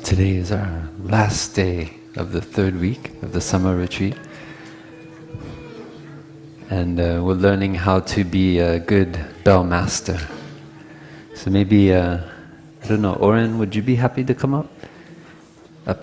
Today is our last day of the third week of the summer retreat. And we're learning how to be a good bell master. So maybe, I don't know, Oren, would you be happy to come up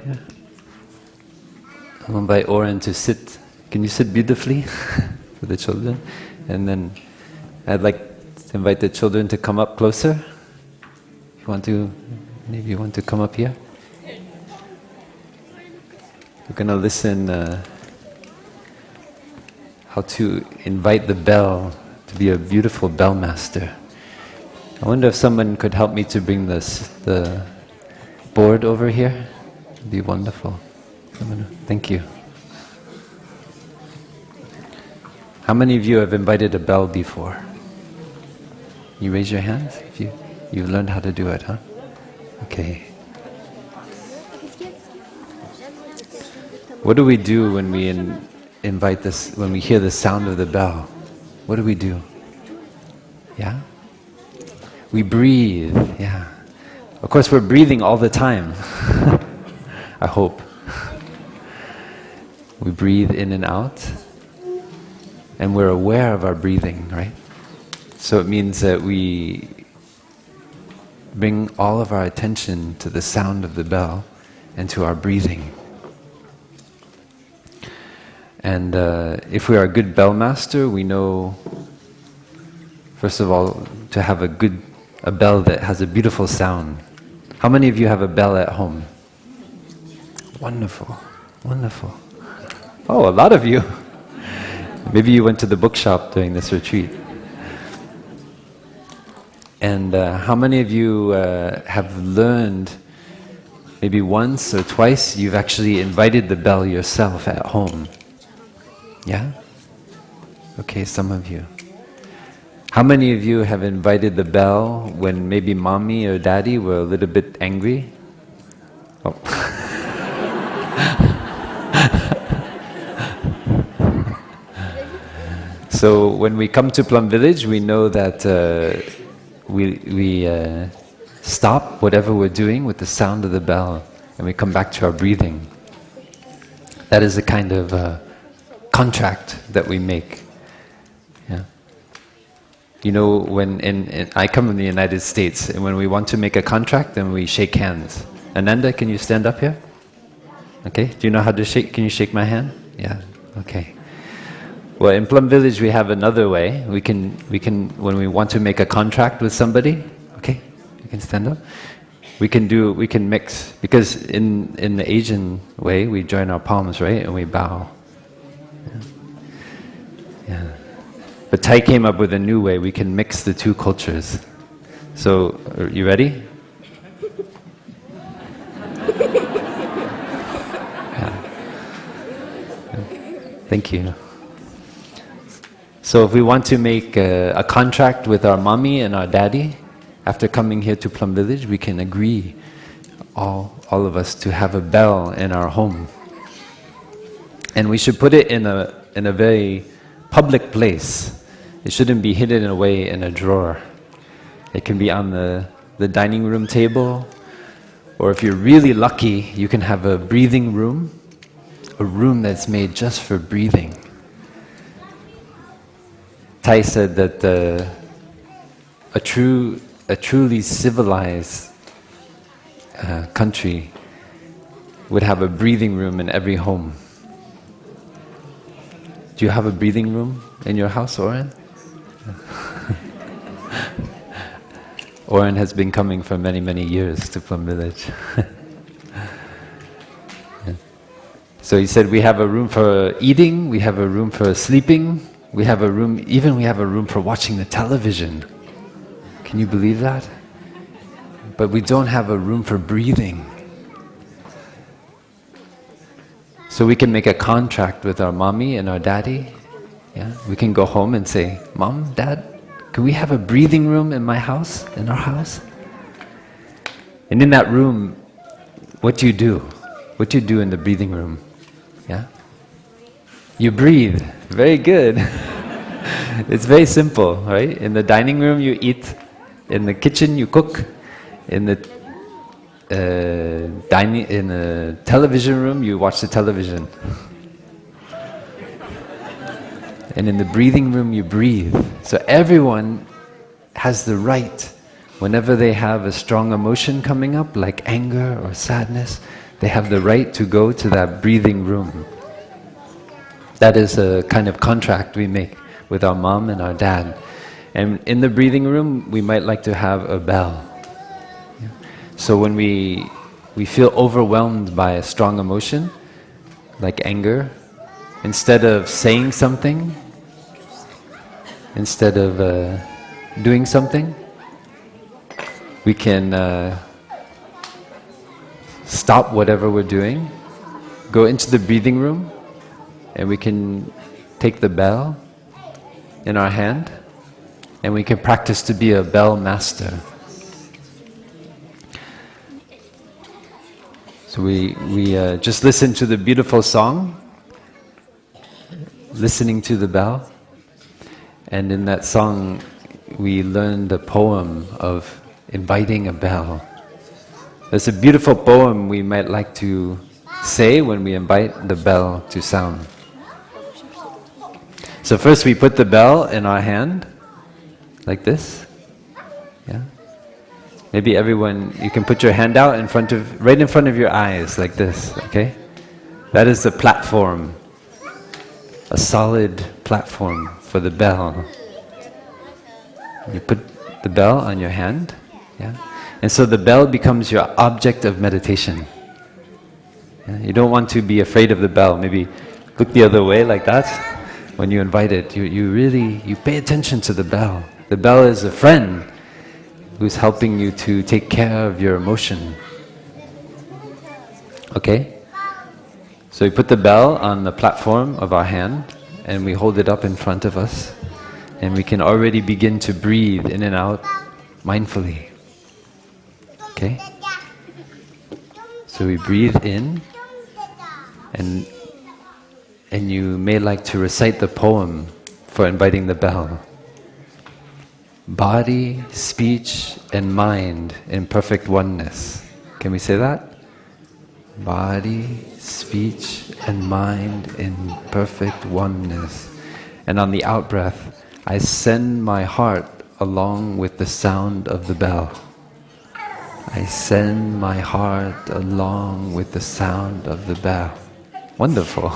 here? I'll invite Oren to sit. Can you sit beautifully for the children? And then I'd like to invite the children to come up closer. If you want to, maybe you want to come up here? We're going to listen how to invite the bell to be a beautiful bell master. I wonder if someone could help me to bring the board over here. It'd be wonderful. Thank you. How many of you have invited a bell before? You raise your hands if you've learned how to do it, huh? Okay. What do we do when we invite this, when we hear the sound of the bell? What do we do? Yeah? We breathe, yeah. Of course we're breathing all the time. I hope. We breathe in and out. And we're aware of our breathing, right? So it means that we bring all of our attention to the sound of the bell and to our breathing. And if we are a good bell master, we know, first of all, to have a bell that has a beautiful sound. How many of you have a bell at home? Wonderful, wonderful. Oh, a lot of you. Maybe you went to the bookshop during this retreat. And how many of you have learned, maybe once or twice, you've actually invited the bell yourself at home? Yeah? Okay, some of you. How many of you have invited the bell when maybe mommy or daddy were a little bit angry? Oh. So when we come to Plum Village, we know that we stop whatever we're doing with the sound of the bell and we come back to our breathing. That is a kind of contract that we make. Yeah. You know, when I come from the United States, and when we want to make a contract, then we shake hands. Ananda, can you stand up here? Okay. Do you know how to shake? Can you shake my hand? Yeah. Okay. Well, in Plum Village, we have another way. We can when we want to make a contract with somebody. Okay, you can stand up. We can mix, because in the Asian way, we join our palms, right, and we bow. Yeah. But Thay came up with a new way. We can mix the two cultures. So, are you ready? Yeah. Thank you. So if we want to make a contract with our mommy and our daddy, after coming here to Plum Village, we can agree, all of us, to have a bell in our home. And we should put it in a very public place. It shouldn't be hidden away in a drawer. It can be on the dining room table, or if you're really lucky, you can have a breathing room, a room that's made just for breathing. Thay said that a truly civilized country would have a breathing room in every home. Do you have a breathing room in your house, Oren? Oren has been coming for many, many years to Plum Village. Yeah. So he said we have a room for eating, we have a room for sleeping, we have a room for watching the television. Can you believe that? But we don't have a room for breathing. So we can make a contract with our mommy and our daddy. Yeah? We can go home and say, Mom, Dad, can we have a breathing room in my house, in our house? And in that room, what do you do? What do you do in the breathing room? Yeah? You breathe. Very good. It's very simple, right? In the dining room you eat, in the kitchen you cook, in the in a television room, you watch the television. And in the breathing room, you breathe. So everyone has the right, whenever they have a strong emotion coming up, like anger or sadness, they have the right to go to that breathing room. That is a kind of contract we make with our mom and our dad. And in the breathing room, we might like to have a bell. So when we feel overwhelmed by a strong emotion, like anger, instead of saying something, instead of doing something, we can stop whatever we're doing, go into the breathing room, and we can take the bell in our hand, and we can practice to be a bell master. So we just listen to the beautiful song, listening to the bell, and in that song we learn the poem of inviting a bell. There's a beautiful poem we might like to say when we invite the bell to sound. So first we put the bell in our hand, like this. Yeah. Maybe everyone, you can put your hand out right in front of your eyes, like this, okay? That is the platform, a solid platform for the bell. You put the bell on your hand, yeah? And so the bell becomes your object of meditation. Yeah? You don't want to be afraid of the bell. Maybe look the other way, like that. When you invite it, you pay attention to the bell. The bell is a friend who's helping you to take care of your emotion. Okay? So we put the bell on the platform of our hand and we hold it up in front of us, and we can already begin to breathe in and out mindfully. Okay? So we breathe in, and you may like to recite the poem for inviting the bell. Body, speech, and mind in perfect oneness. Can we say that? Body, speech, and mind in perfect oneness. And on the out-breath, I send my heart along with the sound of the bell. I send my heart along with the sound of the bell. Wonderful.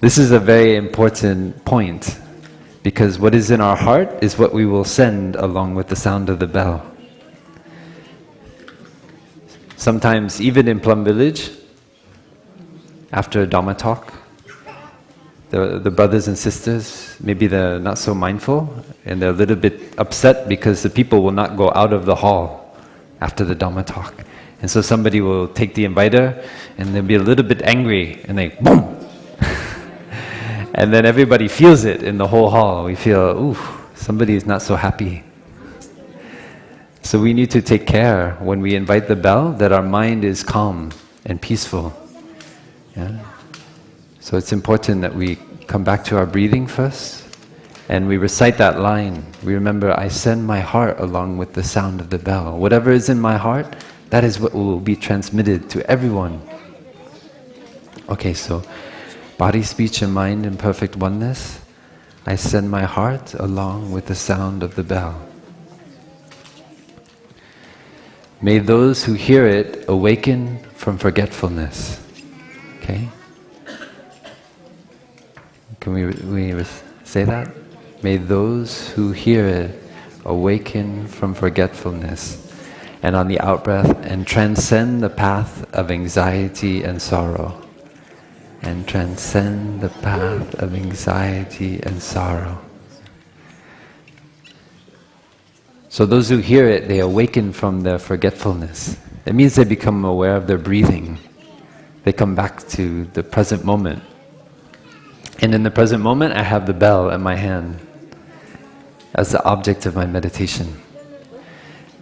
This is a very important point, because what is in our heart is what we will send along with the sound of the bell. Sometimes, even in Plum Village, after a Dhamma talk, the brothers and sisters, maybe they're not so mindful, and they're a little bit upset because the people will not go out of the hall after the Dhamma talk. And so somebody will take the inviter, and they'll be a little bit angry, and they boom! And then everybody feels it in the whole hall. We feel, ooh, somebody is not so happy. So we need to take care when we invite the bell that our mind is calm and peaceful. Yeah? So it's important that we come back to our breathing first, and we recite that line. We remember, I send my heart along with the sound of the bell. Whatever is in my heart, that is what will be transmitted to everyone. Okay, so body, speech, and mind in perfect oneness. I send my heart along with the sound of the bell. May those who hear it awaken from forgetfulness. Okay? Can we say that? May those who hear it awaken from forgetfulness, and on the out-breath, and transcend the path of anxiety and sorrow. And transcend the path of anxiety and sorrow. So those who hear it, they awaken from their forgetfulness. It means they become aware of their breathing. They come back to the present moment. And in the present moment, I have the bell in my hand as the object of my meditation.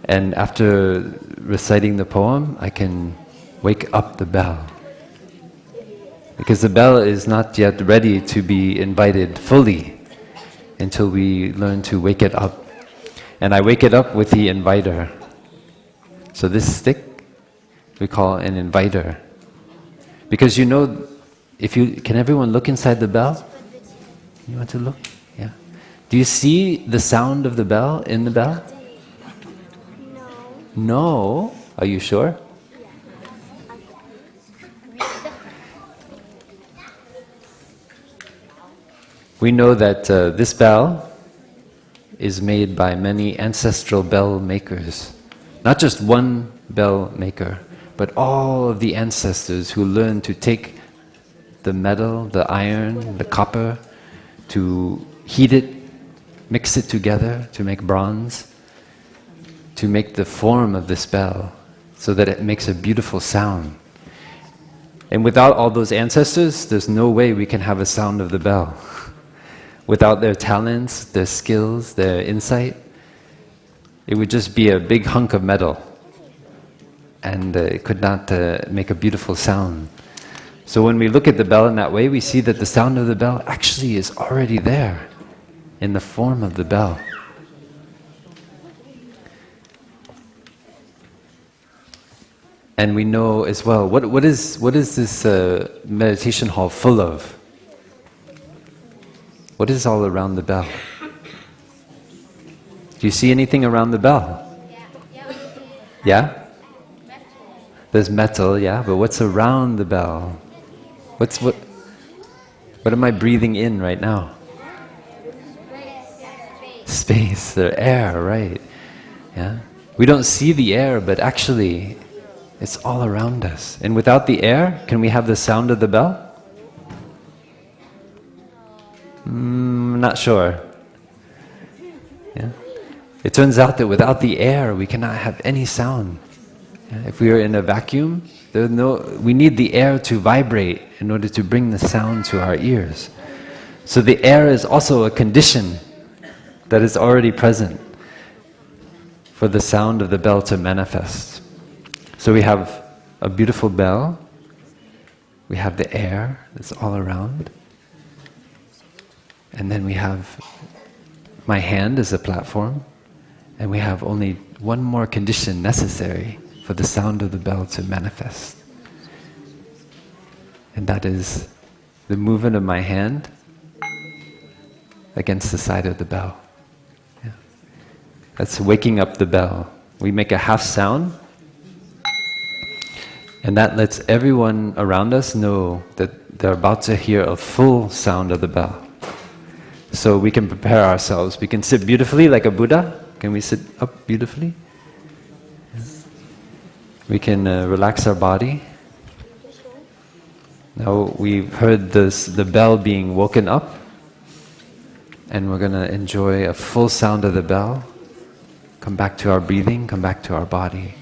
And after reciting the poem, I can wake up the bell. Because the bell is not yet ready to be invited fully until we learn to wake it up. And I wake it up with the inviter. So this stick we call an inviter. Because you know, can everyone look inside the bell? You want to look? Yeah. Do you see the sound of the bell in the bell? No. No? Are you sure? We know that this bell is made by many ancestral bell makers. Not just one bell maker, but all of the ancestors who learned to take the metal, the iron, the copper, to heat it, mix it together to make bronze, to make the form of this bell so that it makes a beautiful sound. And without all those ancestors, there's no way we can have a sound of the bell. Without their talents, their skills, their insight, it would just be a big hunk of metal, and it could not make a beautiful sound. So when we look at the bell in that way, we see that the sound of the bell actually is already there in the form of the bell. And we know as well, what is this meditation hall full of? What is all around the bell? Do you see anything around the bell? Yeah? There's metal, yeah, but what's around the bell? What am I breathing in right now? Space, the air, right? Yeah. We don't see the air, but actually it's all around us. And without the air, can we have the sound of the bell? Not sure. Yeah. It turns out that without the air, we cannot have any sound. Yeah. If we are in a vacuum, we need the air to vibrate in order to bring the sound to our ears. So the air is also a condition that is already present for the sound of the bell to manifest. So we have a beautiful bell, we have the air that's all around, and then we have my hand as a platform, and we have only one more condition necessary for the sound of the bell to manifest. And that is the movement of my hand against the side of the bell. Yeah. That's waking up the bell. We make a half sound, and that lets everyone around us know that they're about to hear a full sound of the bell. So we can prepare ourselves. We can sit beautifully like a Buddha. Can we sit up beautifully? Yeah. We can relax our body. Now we've heard the bell being woken up, and we're going to enjoy a full sound of the bell. Come back to our breathing, come back to our body.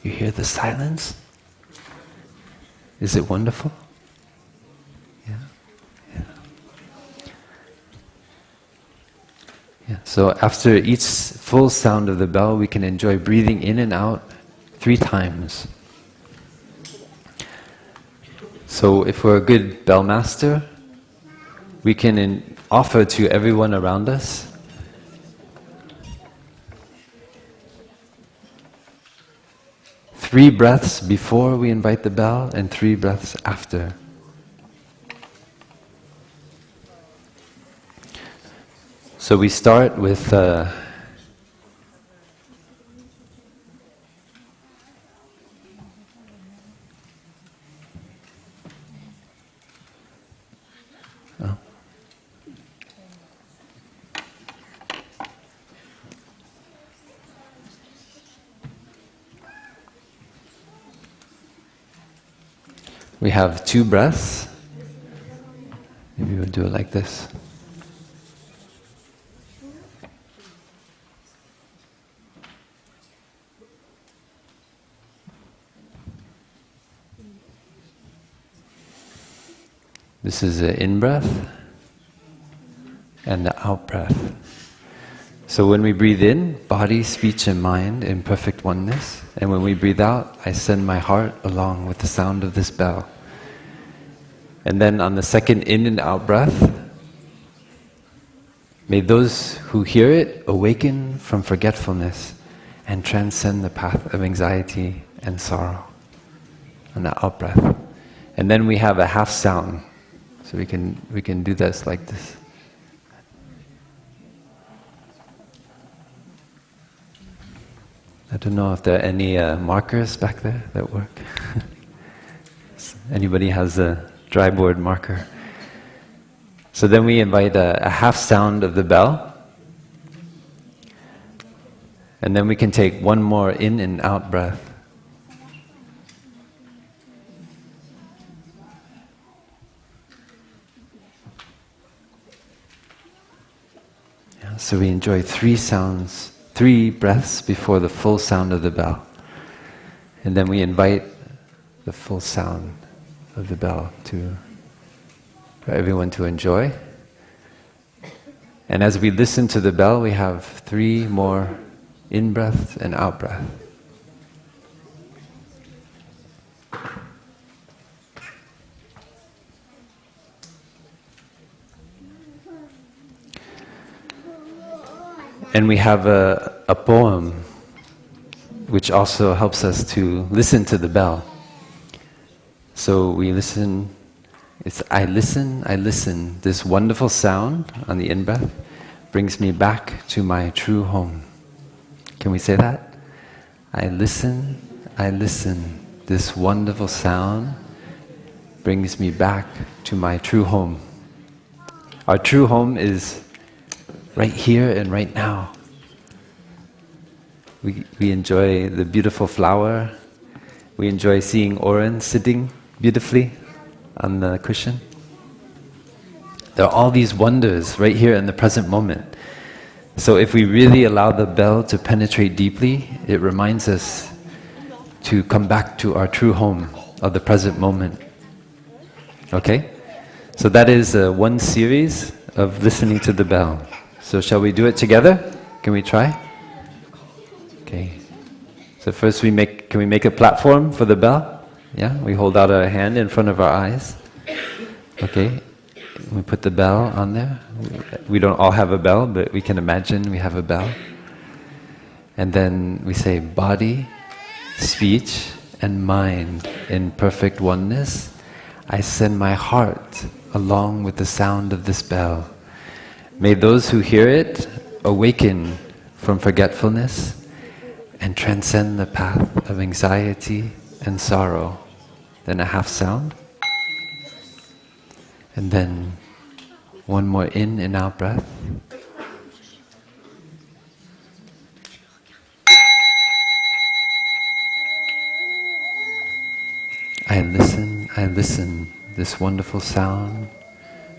You hear the silence? Is it wonderful? Yeah. Yeah. Yeah. So after each full sound of the bell, we can enjoy breathing in and out 3 times. So if we're a good bell master, we can offer to everyone around us 3 breaths before we invite the bell and 3 breaths after. So we start with we have 2 breaths. Maybe we'll do it like this. This is the in-breath and the out-breath. So when we breathe in, body, speech and mind in perfect oneness. And when we breathe out, I send my heart along with the sound of this bell. And then on the second in and out breath, may those who hear it awaken from forgetfulness and transcend the path of anxiety and sorrow. On the out breath. And then we have a half sound. So we can do this like this. I don't know if there are any markers back there that work. Anybody has a dry board marker? So then we invite a half sound of the bell. And then we can take one more in and out breath. Yeah, so we enjoy 3 sounds, 3 breaths before the full sound of the bell. And then we invite the full sound of the bell for everyone to enjoy. And as we listen to the bell, we have 3 more in-breath and out-breath. And we have a poem which also helps us to listen to the bell. So we listen, it's I listen, this wonderful sound on the in-breath brings me back to my true home. Can we say that? I listen, this wonderful sound brings me back to my true home. Our true home is right here and right now. We enjoy the beautiful flower. We enjoy seeing Oren sitting beautifully on the cushion. There are all these wonders right here in the present moment. So if we really allow the bell to penetrate deeply, it reminds us to come back to our true home of the present moment. Okay? So that is one series of listening to the bell. So shall we do it together? Can we try? Okay. So first can we make a platform for the bell? Yeah? We hold out our hand in front of our eyes. Okay. We put the bell on there. We don't all have a bell, but we can imagine we have a bell. And then we say body, speech, and mind in perfect oneness. I send my heart along with the sound of this bell. May those who hear it awaken from forgetfulness and transcend the path of anxiety and sorrow. Then a half sound. And then one more in and out breath. I listen, this wonderful sound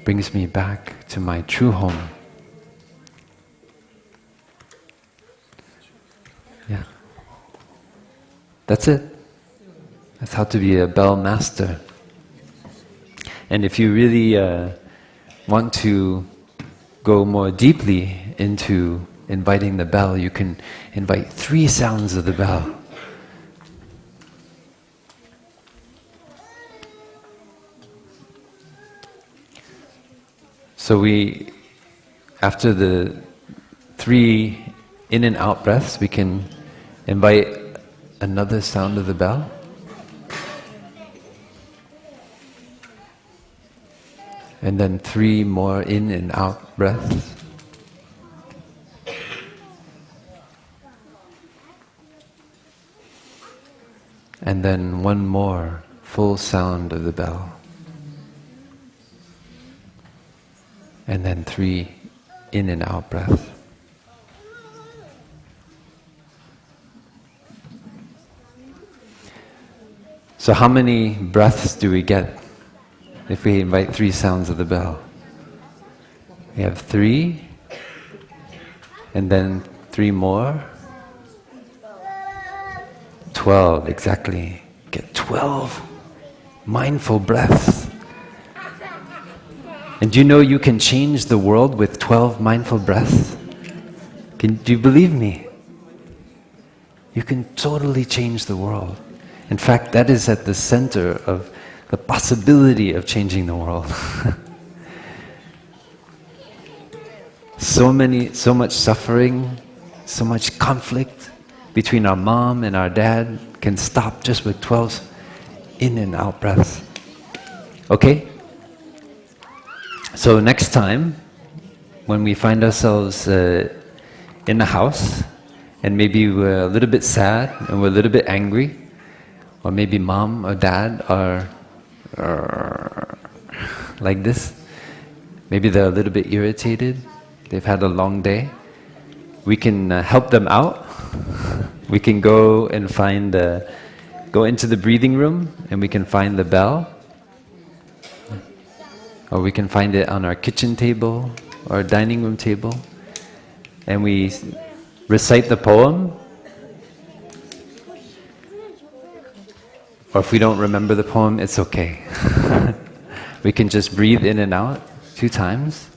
brings me back to my true home. Yeah. That's it. That's how to be a bell master. And if you really want to go more deeply into inviting the bell, you can invite 3 sounds of the bell. So after the 3 in and out breaths, we can invite another sound of the bell. And then 3 more in and out breaths. And then 1 more full sound of the bell. And then 3 in and out breaths. So how many breaths do we get if we invite 3 sounds of the bell? We have 3, and then 3 more. 12, exactly. Get 12 mindful breaths. And do you know you can change the world with 12 mindful breaths? Do you believe me? You can totally change the world. In fact, that is at the center of the possibility of changing the world. So much suffering, so much conflict between our mom and our dad can stop just with 12 in and out breaths. Okay? So next time, when we find ourselves in a house, and maybe we're a little bit sad, and we're a little bit angry, or maybe mom or dad are like this, maybe they're a little bit irritated, they've had a long day, we can help them out. We can go and go into the breathing room, and we can find the bell, or we can find it on our kitchen table or dining room table, and we recite the poem. Or if we don't remember the poem, it's okay. We can just breathe in and out 2 times,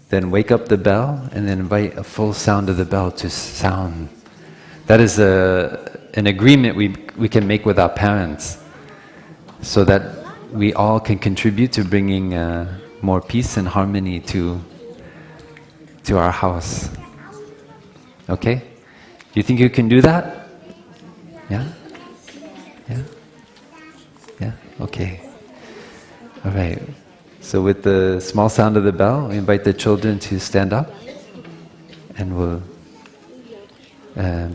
then wake up the bell, and then invite a full sound of the bell to sound. That is an agreement we can make with our parents, so that we all can contribute to bringing more peace and harmony to our house. Okay? Do you think you can do that? Yeah? Yeah? Yeah? Okay. All right. So with the small sound of the bell, we invite the children to stand up, and we'll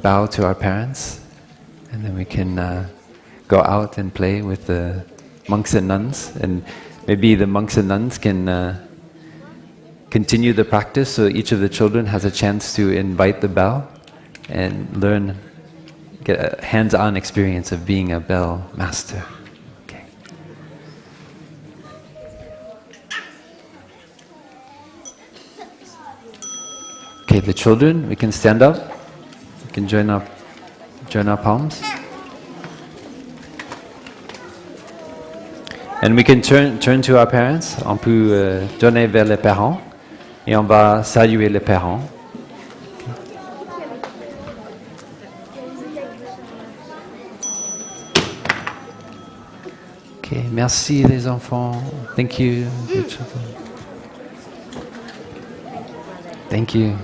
bow to our parents, and then we can go out and play with the monks and nuns, and maybe the monks and nuns can continue the practice, so each of the children has a chance to invite the bell and get a hands-on experience of being a bell master. Okay. Okay, the children, we can stand up. We can join our palms. And we can turn to our parents. On peut tourner vers les parents et on va saluer les parents. Okay, merci les enfants. Thank you. Thank you.